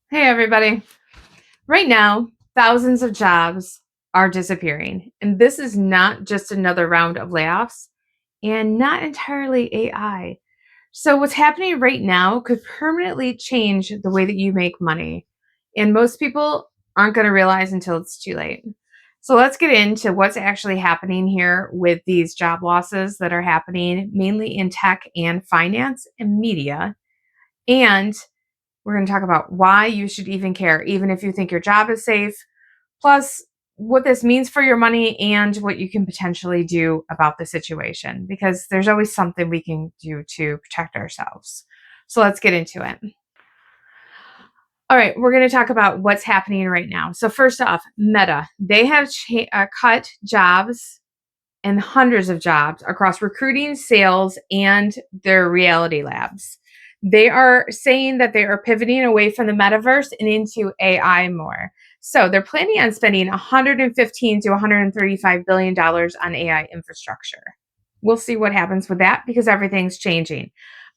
Hey, everybody. Right now, thousands of jobs are disappearing. And this is not just another round of layoffs and not entirely AI. So, what's happening right now could permanently change the way that you make money. And most people aren't going to realize until it's too late. So, let's get into what's actually happening here with these job losses that are happening mainly in tech and finance and media. And we're going to talk about why you should even care, even if you think your job is safe, plus what this means for your money and what you can potentially do about the situation, because there's always something we can do to protect ourselves. So let's get into it. All right, we're going to talk about what's happening right now. So, first off, Meta, they have cut jobs and hundreds of jobs across recruiting, sales, and their reality labs. They are saying that they are pivoting away from the metaverse and into AI more. So they're planning on spending 115 to 135 billion dollars on AI infrastructure. We'll see what happens with that because everything's changing.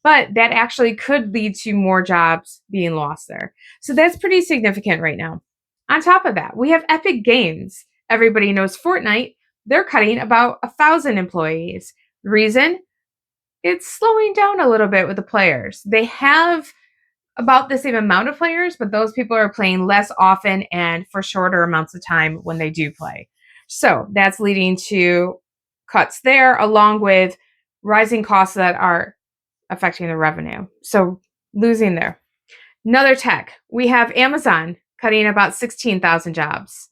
But that actually could lead to more jobs being lost there. So that's pretty significant right now. On top of that, we have Epic Games. Everybody knows Fortnite. They're cutting about 1,000 employees. The reason? It's slowing down a little bit with the players. They have about the same amount of players, but those people are playing less often and for shorter amounts of time when they do play. So that's leading to cuts there, along with rising costs that are affecting the revenue. So losing there. Another tech, we have Amazon cutting about 16,000 jobs.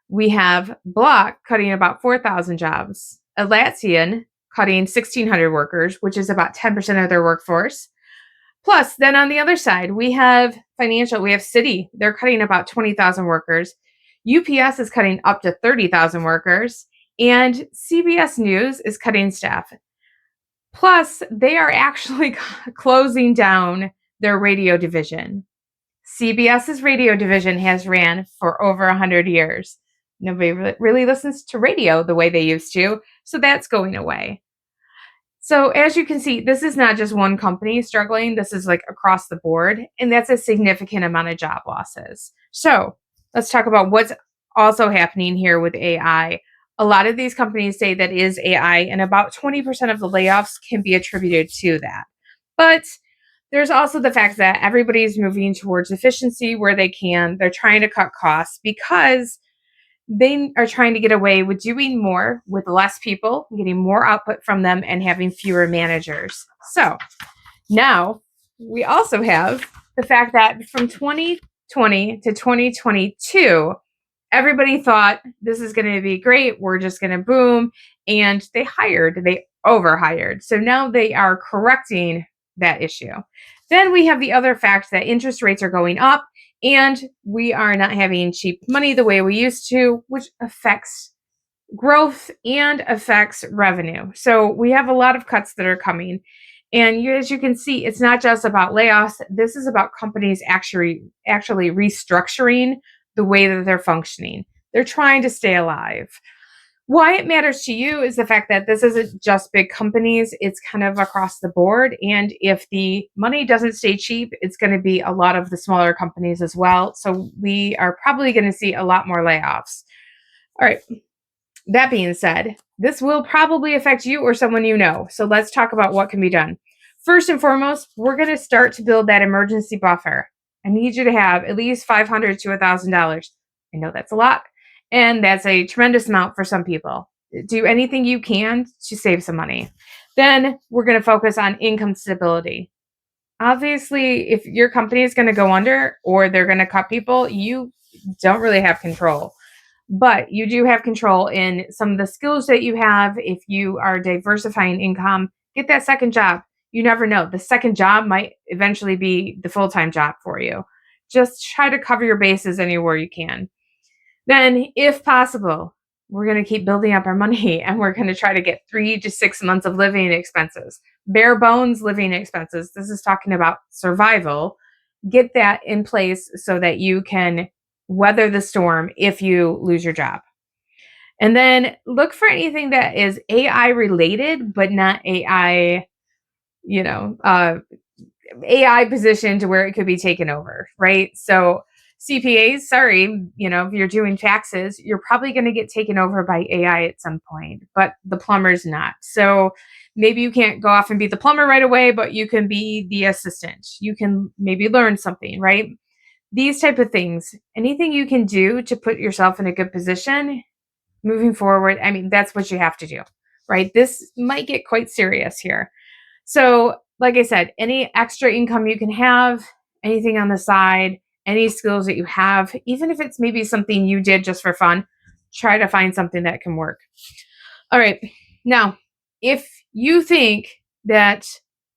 We have Block cutting about 4,000 jobs. Atlassian cutting 1,600 workers, which is about 10% of their workforce. Plus, then on the other side, we have financial, we have Citi. They're cutting about 20,000 workers. UPS is cutting up to 30,000 workers. And CBS News is cutting staff. Plus, they are actually closing down their radio division. CBS's radio division has ran for over 100 years. Nobody really listens to radio the way they used to, so that's going away. So, as you can see, this is not just one company struggling, this is like across the board, and that's a significant amount of job losses. So, let's talk about what's also happening here with AI. A lot of these companies say that is AI, and about 20% of the layoffs can be attributed to that. But there's also the fact that everybody's moving towards efficiency where they can. They're trying to cut costs because they are trying to get away with doing more with less people, getting more output from them, and having fewer managers. So now we also have the fact that from 2020 to 2022, everybody thought this is going to be great. We're just going to boom. And they overhired. So now they are correcting that issue. Then we have the other fact that interest rates are going up and we are not having cheap money the way we used to, which affects growth and affects revenue. So we have a lot of cuts that are coming. And as you can see, it's not just about layoffs. This is about companies actually restructuring the way that they're functioning. They're trying to stay alive. Why it matters to you is the fact that this isn't just big companies, it's kind of across the board. And if the money doesn't stay cheap, it's going to be a lot of the smaller companies as well. So we are probably going to see a lot more layoffs. All right. That being said, this will probably affect you or someone you know. So let's talk about what can be done. First and foremost, we're going to start to build that emergency buffer. I need you to have at least $500 to $1,000. I know that's a lot, and that's a tremendous amount for some people. Do anything you can to save some money. Then we're going to focus on income stability. Obviously, if your company is going to go under or they're going to cut people, you don't really have control. But you do have control in some of the skills that you have. If you are diversifying income, get that second job. You never know. The second job might eventually be the full time job for you. Just try to cover your bases anywhere you can. Then, if possible, we're going to keep building up our money and we're going to try to get 3 to 6 months of living expenses, bare bones living expenses. This is talking about survival. Get that in place so that you can weather the storm if you lose your job. And then look for anything that is AI related, but not AI, you know, AI position to where it could be taken over, right? So CPAs, sorry, if you're doing taxes, you're probably going to get taken over by AI at some point, but the plumber's not. So maybe you can't go off and be the plumber right away, but you can be the assistant. You can maybe learn something, right? These type of things, anything you can do to put yourself in a good position moving forward, I mean, that's what you have to do, right? This might get quite serious here. So, like I said, any extra income you can have, anything on the side, any skills that you have, even if it's maybe something you did just for fun, try to find something that can work. All right. Now, if you think that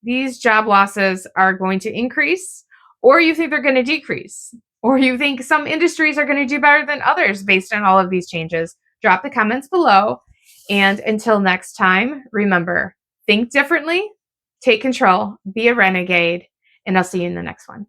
these job losses are going to increase, or you think they're going to decrease, or you think some industries are going to do better than others based on all of these changes, drop the comments below. And until next time, remember, think differently, take control, be a renegade, and I'll see you in the next one.